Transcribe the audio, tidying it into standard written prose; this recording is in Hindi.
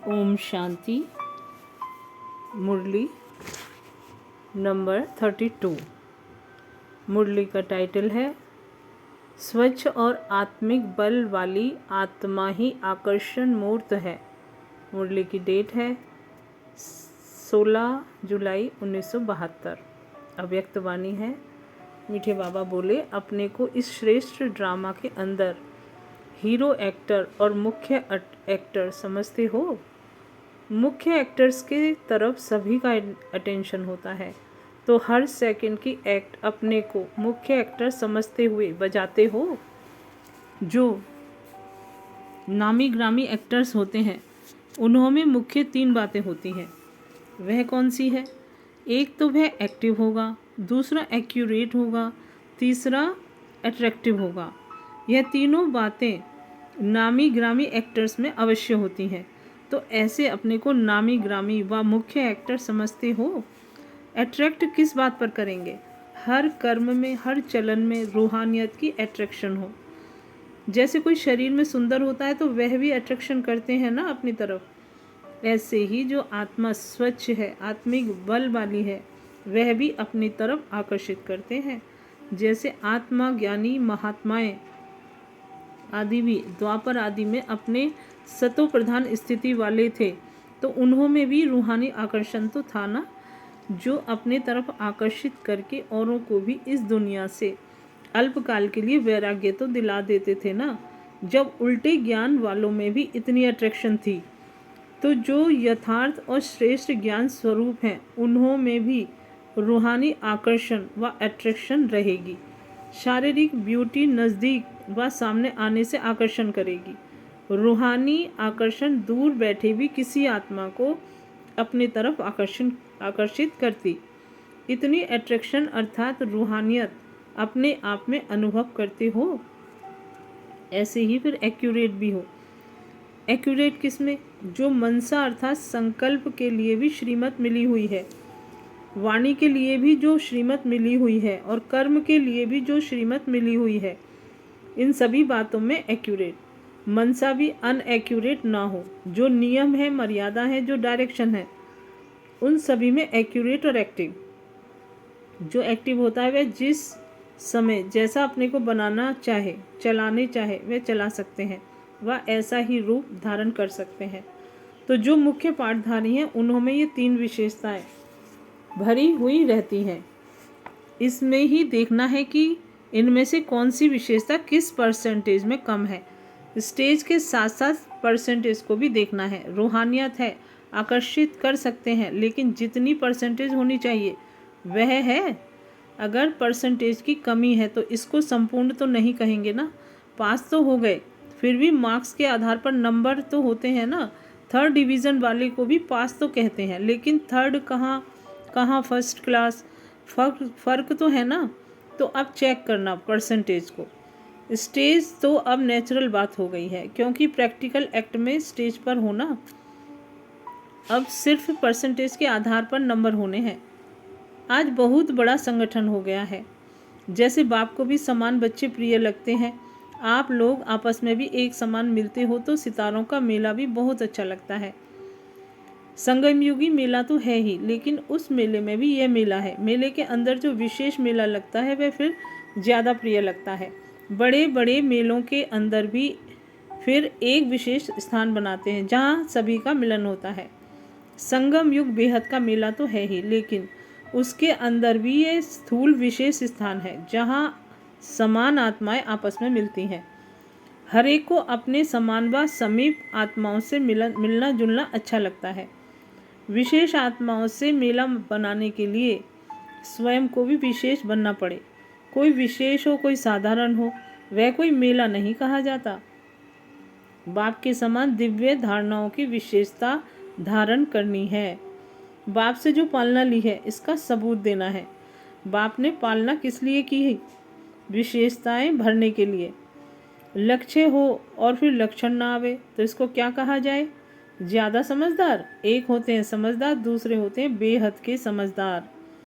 ओम शांति। मुरली नंबर 32। मुरली का टाइटल है स्वच्छ और आत्मिक बल वाली आत्मा ही आकर्षण मूर्त है। मुरली की डेट है 16 जुलाई 1972। अव्यक्त वाणी है। मीठे बाबा बोले, अपने को इस श्रेष्ठ ड्रामा के अंदर हीरो एक्टर और मुख्य एक्टर समझते हो। मुख्य एक्टर्स के तरफ सभी का अटेंशन होता है, तो हर सेकंड की एक्ट अपने को मुख्य एक्टर समझते हुए बजाते हो। जो नामी ग्रामी एक्टर्स होते हैं उन्होंने मुख्य 3 बातें होती हैं। वह कौन सी है? एक तो वह एक्टिव होगा, दूसरा एक्यूरेट होगा, तीसरा अट्रैक्टिव होगा। यह तीनों बातें नामी ग्रामी एक्टर्स में अवश्य होती हैं। तो ऐसे अपने को नामी ग्रामी व मुख्य एक्टर समझते हो। अट्रैक्ट किस बात पर करेंगे? हर कर्म में, हर चलन में रूहानियत की अट्रैक्शन हो। जैसे कोई शरीर में सुंदर होता है तो वह भी अट्रैक्शन करते हैं ना अपनी तरफ। ऐसे ही जो आत्मा स्वच्छ है, आत्मिक बल वाली है, वह भी अपनी तरफ आकर्षित करते हैं। जैसे आत्मा ज्ञानी महात्माएं आदि भी द्वापर आदि में अपने सतो प्रधान स्थिति वाले थे, तो उन्होंने भी रूहानी आकर्षण तो था ना, जो अपने तरफ आकर्षित करके औरों को भी इस दुनिया से अल्पकाल के लिए वैराग्य तो दिला देते थे ना। जब उल्टे ज्ञान वालों में भी इतनी अट्रैक्शन थी, तो जो यथार्थ और श्रेष्ठ ज्ञान स्वरूप हैं उन्हों में भी रूहानी आकर्षण व अट्रैक्शन रहेगी। शारीरिक ब्यूटी नज़दीक व सामने आने से आकर्षण करेगी। रूहानी आकर्षण दूर बैठे भी किसी आत्मा को अपनी तरफ आकर्षित करती। इतनी अट्रैक्शन अर्थात रूहानियत अपने आप में अनुभव करते हो। ऐसे ही फिर एक्यूरेट भी हो। एक्यूरेट किसमें? जो मनसा अर्थात संकल्प के लिए भी श्रीमत मिली हुई है, वाणी के लिए भी जो श्रीमत मिली हुई है और कर्म के लिए भी जो श्रीमत मिली हुई है, इन सभी बातों में एक्यूरेट। मनसा भी अनएक्यूरेट ना हो। जो नियम है, मर्यादा है, जो डायरेक्शन है, उन सभी में एक्यूरेट और एक्टिव। जो एक्टिव होता है वह जिस समय जैसा अपने को बनाना चाहे, चलाने चाहे, वह चला सकते हैं, वह ऐसा ही रूप धारण कर सकते हैं। तो जो मुख्य पाठधारी हैं उन्होंने ये 3 विशेषताएं भरी हुई रहती हैं। इसमें ही देखना है कि इनमें से कौन सी विशेषता किस परसेंटेज में कम है। स्टेज के साथ साथ परसेंटेज को भी देखना है। रूहानियत है, आकर्षित कर सकते हैं, लेकिन जितनी परसेंटेज होनी चाहिए वह है। अगर परसेंटेज की कमी है तो इसको संपूर्ण तो नहीं कहेंगे ना। पास तो हो गए, फिर भी मार्क्स के आधार पर नंबर तो होते हैं ना। 3rd डिवीज़न वाले को भी पास तो कहते हैं, लेकिन 3rd कहाँ फर्स्ट क्लास, फ़र्क तो है ना। तो अब चेक करना परसेंटेज को। स्टेज तो अब नेचुरल बात हो गई है, क्योंकि प्रैक्टिकल एक्ट में स्टेज पर होना अब सिर्फ परसेंटेज के आधार पर नंबर होने हैं। आज बहुत बड़ा संगठन हो गया है। जैसे बाप को भी समान बच्चे प्रिय लगते हैं, आप लोग आपस में भी एक समान मिलते हो, तो सितारों का मेला भी बहुत अच्छा लगता है। संगम युगी मेला तो है ही, लेकिन उस मेले में भी यह मेला है। मेले के अंदर जो विशेष मेला लगता है वह फिर ज़्यादा प्रिय लगता है। बड़े बड़े मेलों के अंदर भी फिर एक विशेष स्थान बनाते हैं जहाँ सभी का मिलन होता है। संगम युग बेहद का मेला तो है ही, लेकिन उसके अंदर भी ये स्थूल विशेष स्थान है जहाँ समान आत्माएं आपस में मिलती हैं। हर एक को अपने समान व समीप आत्माओं से मिलना जुलना अच्छा लगता है। विशेष आत्माओं से मेला बनाने के लिए स्वयं को भी विशेष बनना पड़े। कोई विशेष हो, कोई साधारण हो, वह कोई मेला नहीं कहा जाता। बाप के समान दिव्य धारणाओं की विशेषता धारण करनी है। बाप से जो पालना ली है इसका सबूत देना है। बाप ने पालना किस लिए की है? विशेषताएं भरने के लिए। लक्ष्य हो और फिर लक्षण ना आवे तो इसको क्या कहा जाए? ज़्यादा समझदार। एक होते हैं समझदार, दूसरे होते हैं बेहद के समझदार।